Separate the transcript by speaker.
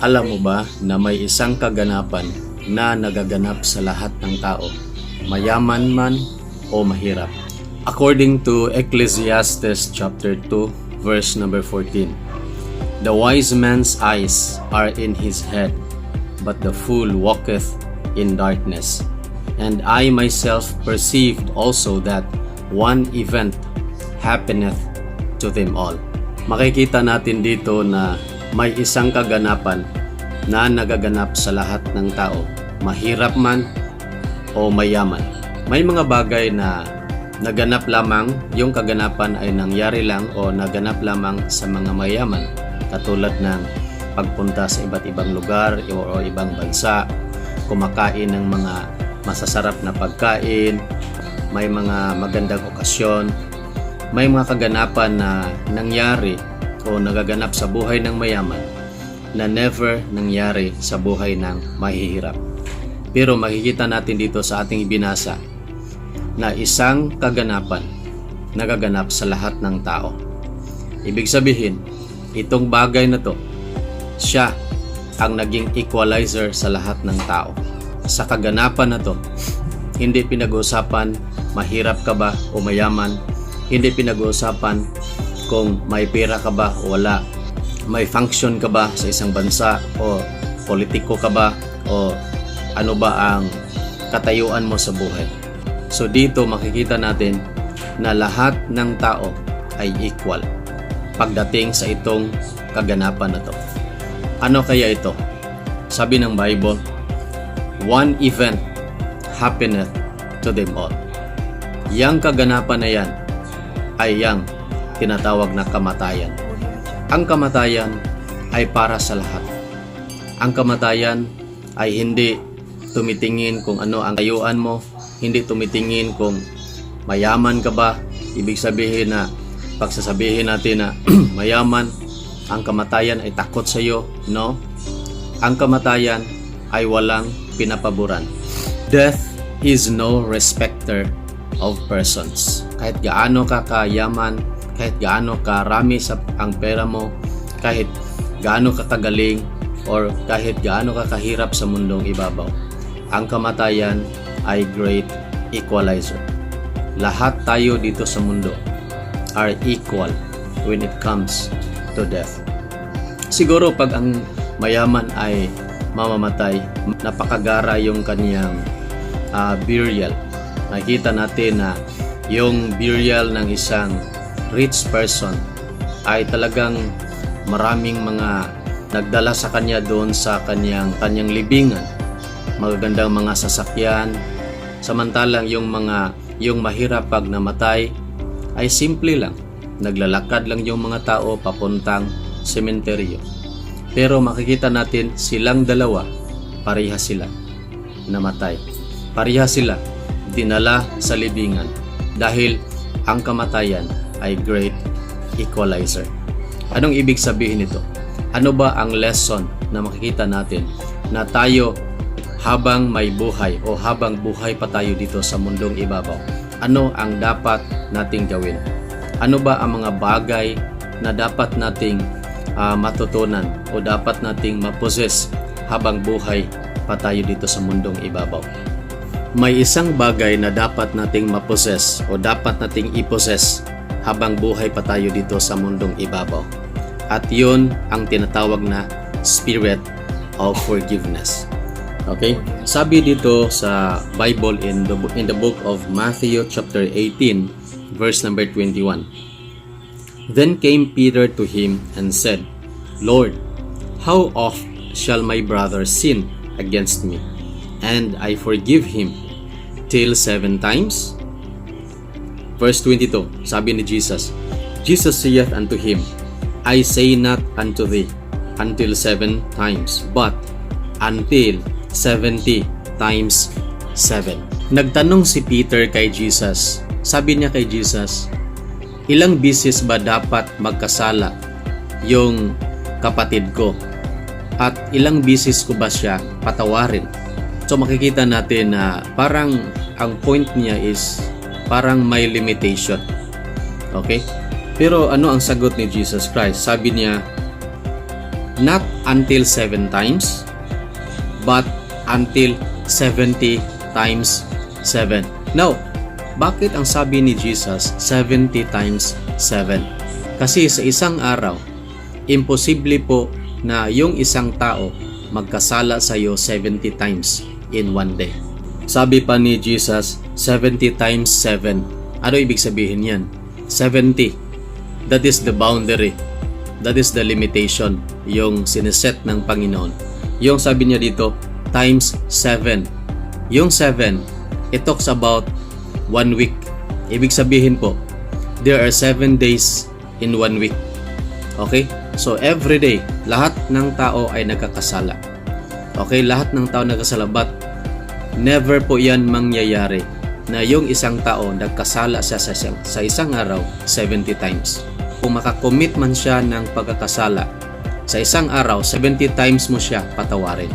Speaker 1: Alam mo ba na may isang kaganapan na nagaganap sa lahat ng tao, mayaman man o mahirap? According to Ecclesiastes chapter 2 verse number 14, the wise man's eyes are in his head, but the fool walketh in darkness. And I myself perceived also that one event happeneth to them all. Makikita natin dito na may isang kaganapan na nagaganap sa lahat ng tao, mahirap man o mayaman. May mga bagay na naganap lamang, yung kaganapan ay nangyari lang o naganap lamang sa mga mayaman, katulad ng pagpunta sa iba't ibang lugar o ibang bansa, kumakain ng mga masasarap na pagkain, may mga magandang okasyon, may mga kaganapan na nangyari o nagaganap sa buhay ng mayaman na never nangyari sa buhay ng mahihirap. Pero makikita natin dito sa ating ibinasa na isang kaganapan nagaganap sa lahat ng tao. Ibig sabihin, itong bagay na to, siya ang naging equalizer sa lahat ng tao. Sa kaganapan na to, hindi pinag-uusapan mahirap ka ba o mayaman, hindi pinag-uusapan kung may pera ka ba o wala, may function ka ba sa isang bansa o politiko ka ba o ano ba ang katayuan mo sa buhay. So dito makikita natin na lahat ng tao ay equal pagdating sa itong kaganapan na to. Ano kaya ito? Sabi ng Bible, one event happeneth to them all. Yang kaganapan na yan ay yang tinatawag na kamatayan. Ang kamatayan ay para sa lahat. Ang kamatayan ay hindi tumitingin kung ano ang kayuan mo, hindi tumitingin kung mayaman ka ba. Ibig sabihin na pagsasabihin natin na mayaman, ang kamatayan ay takot sa iyo. No? Ang kamatayan ay walang pinapaboran. Death is no respecter of persons. Kahit gaano ka kayaman, kahit gaano karami sa ang pera mo, kahit gaano ka kagaling, or kahit gaano ka kahirap sa mundong ibabaw, ang kamatayan ay great equalizer. Lahat tayo dito sa mundo are equal when it comes to death. Siguro pag ang mayaman ay mamamatay, napakagara yung kaniyang burial. Nakita natin na yung burial ng isang rich person ay talagang maraming mga nagdala sa kanya doon sa kanyang libingan. Magagandang mga sasakyan. Samantalang yung mahirap pag namatay ay simple lang. Naglalakad lang yung mga tao papuntang sementeryo. Pero makikita natin silang dalawa, pareha sila namatay. Pareha sila dinala sa libingan dahil ang kamatayan ay great equalizer. Anong ibig sabihin nito? Ano ba ang lesson na makikita natin na tayo habang may buhay o habang buhay pa tayo dito sa mundong ibabaw? Ano ang dapat nating gawin? Ano ba ang mga bagay na dapat nating matutunan o dapat nating maposes habang buhay pa tayo dito sa mundong ibabaw? May isang bagay na dapat nating maposes o dapat nating iposes habang buhay pa tayo dito sa mundong ibabaw. At yun ang tinatawag na spirit of forgiveness. Okay? Sabi dito sa Bible in the book of Matthew chapter 18 verse number 21. Then came Peter to him and said, Lord, how oft shall my brother sin against me, and I forgive him? Till 7 times? Verse 22, sabi ni Jesus, Jesus saith unto him, I say not unto thee, until 7 times, but until 70 times 7. Nagtanong si Peter kay Jesus. Sabi niya kay Jesus, ilang bisis ba dapat magkasala yung kapatid ko? At ilang bisis ko ba siya patawarin? So makikita natin na parang ang point niya is parang may limitation. Okay? Pero ano ang sagot ni Jesus Christ? Sabi niya, not until 7 times, but until 70 times 7. Now, bakit ang sabi ni Jesus 70 times 7? Kasi sa isang araw, imposible po na yung isang tao magkasala sa iyo 70 times in one day. Sabi pa ni Jesus, 70 times 7. Ano ibig sabihin yan? 70. That is the boundary. That is the limitation. Yung sineset ng Panginoon. Yung sabi niya dito, times 7. Yung 7, it talks about 1 week. Ibig sabihin po, there are 7 days in 1 week. Okay? So every day, lahat ng tao ay nagkakasala. Okay? Lahat ng tao nagkasala. But never po yan mangyayari na yung isang tao nagkasala siya sa isang araw 70 times. Kung makakommit man siya ng pagkakasala sa isang araw, 70 times mo siya patawarin.